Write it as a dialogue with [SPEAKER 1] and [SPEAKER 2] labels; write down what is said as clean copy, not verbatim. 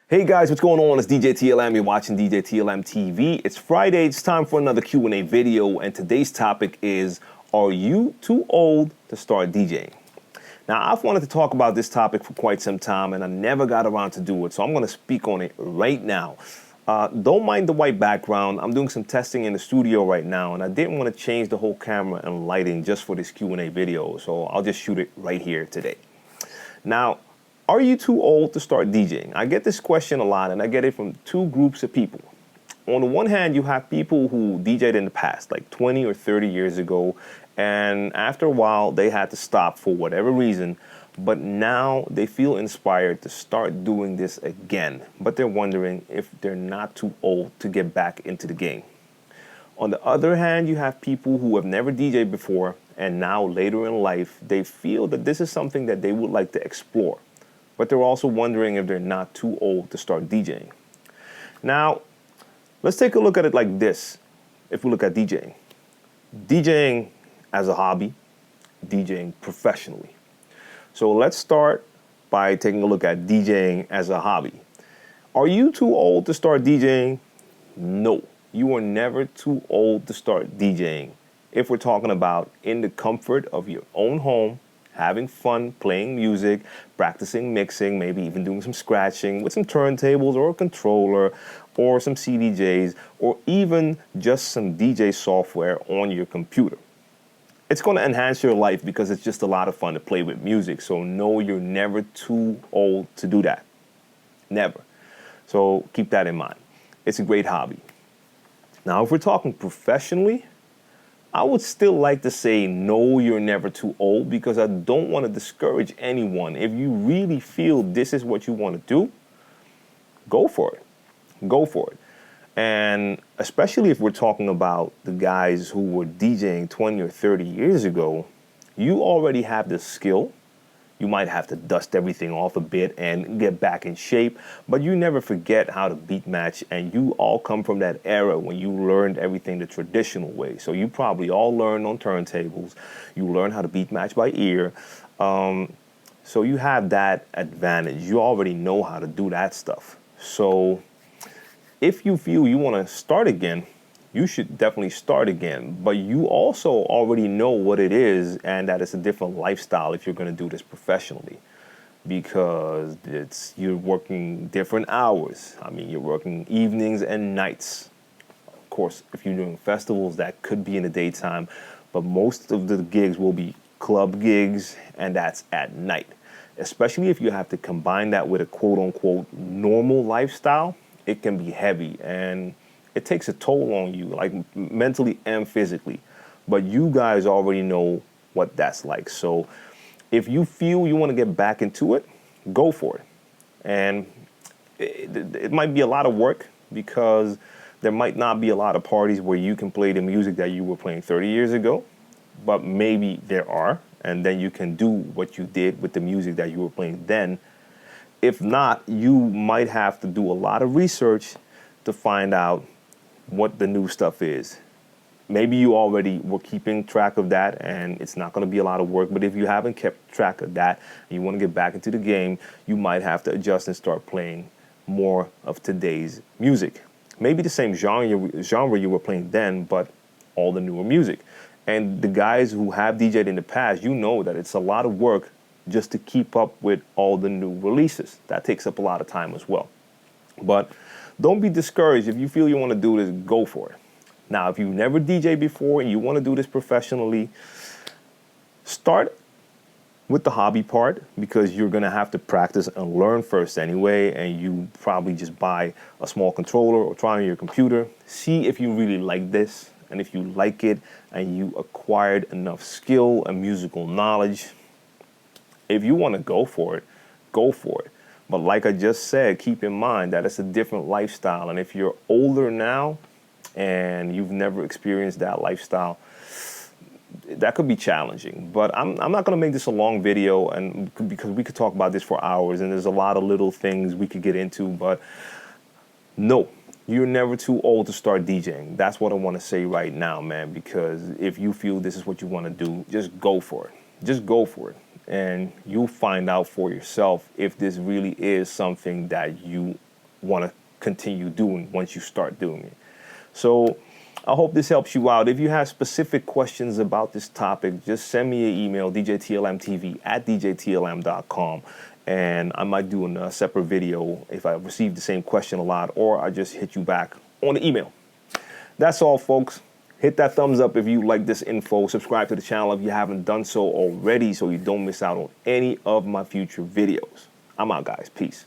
[SPEAKER 1] Hey guys, what's going on? It's djTLM. You're watching djTLMtv. It's Friday. It's time for another Q&A video, and today's topic is, are you too old to start DJing? Now, I've wanted to talk about this topic for quite some time, and I never got around to do it, so I'm going to speak on it right now. Don't mind the white background. I'm doing some testing in the studio right now, and I didn't want to change the whole camera and lighting just for this Q&A video, so I'll just shoot it right here today. Now, are you too old to start DJing? I get this question a lot, and I get it from two groups of people. On the one hand, you have people who DJed in the past, like 20 or 30 years ago, and after a while, they had to stop for whatever reason, but now they feel inspired to start doing this again, but they're wondering if they're not too old to get back into the game. On the other hand, you have people who have never DJed before, and now later in life, they feel that this is something that they would like to explore, but they're also wondering if they're not too old to start DJing. Now, let's take a look at it like this. If we look at DJing. DJing as a hobby, DJing professionally. So let's start by taking a look at DJing as a hobby. Are you too old to start DJing? No, you are never too old to start DJing. If we're talking about in the comfort of your own home, having fun, playing music, practicing mixing, maybe even doing some scratching with some turntables or a controller or some CDJs or even just some DJ software on your computer. It's going to enhance your life because it's just a lot of fun to play with music. So no, you're never too old to do that. Never. So keep that in mind. It's a great hobby. Now, if we're talking professionally, I would still like to say, no, you're never too old, because I don't want to discourage anyone. If you really feel this is what you want to do, go for it. Go for it. And especially if we're talking about the guys who were DJing 20 or 30 years ago, you already have the skill. You might have to dust everything off a bit and get back in shape, but you never forget how to beat match, and you all come from that era when you learned everything the traditional way. So you probably all learned on turntables. You learn how to beat match by ear. So you have that advantage. You already know how to do that stuff. So if you feel you want to start again, you should definitely start again, but you also already know what it is and that it's a different lifestyle if you're going to do this professionally, because you're working different hours. I mean, you're working evenings and nights. Of course, if you're doing festivals, that could be in the daytime, but most of the gigs will be club gigs, and that's at night. Especially if you have to combine that with a quote-unquote normal lifestyle, it can be heavy, and it takes a toll on you, like mentally and physically. But you guys already know what that's like. So if you feel you want to get back into it, go for it. And it might be a lot of work, because there might not be a lot of parties where you can play the music that you were playing 30 years ago, but maybe there are, and then you can do what you did with the music that you were playing then. If not, you might have to do a lot of research to find out what the new stuff is. Maybe you already were keeping track of that, and it's not going to be a lot of work, but if you haven't kept track of that and you want to get back into the game, you might have to adjust and start playing more of today's music. Maybe the same genre you were playing then, but all the newer music. And the guys who have DJed in the past, you know that it's a lot of work just to keep up with all the new releases. That takes up a lot of time as well. But don't be discouraged. If you feel you want to do this, go for it. Now, if you've never DJed before and you want to do this professionally, start with the hobby part, because you're going to have to practice and learn first anyway, and you probably just buy a small controller or try on your computer. See if you really like this, and if you like it and you acquired enough skill and musical knowledge, if you want to go for it, go for it. But like I just said, keep in mind that it's a different lifestyle. And if you're older now and you've never experienced that lifestyle, that could be challenging. But I'm not going to make this a long video, and because we could talk about this for hours, and there's a lot of little things we could get into. But no, you're never too old to start DJing. That's what I want to say right now, man, because if you feel this is what you want to do, just go for it. just go for it. And you'll find out for yourself if this really is something that you want to continue doing once you start doing it. So I hope this helps you out. If you have specific questions about this topic, just send me an email, djTLMtv at djTLM.com. And I might do a separate video if I receive the same question a lot, or I just hit you back on the email. That's all, folks. Hit that thumbs up if you like this info. Subscribe to the channel if you haven't done so already so you don't miss out on any of my future videos. I'm out, guys. Peace.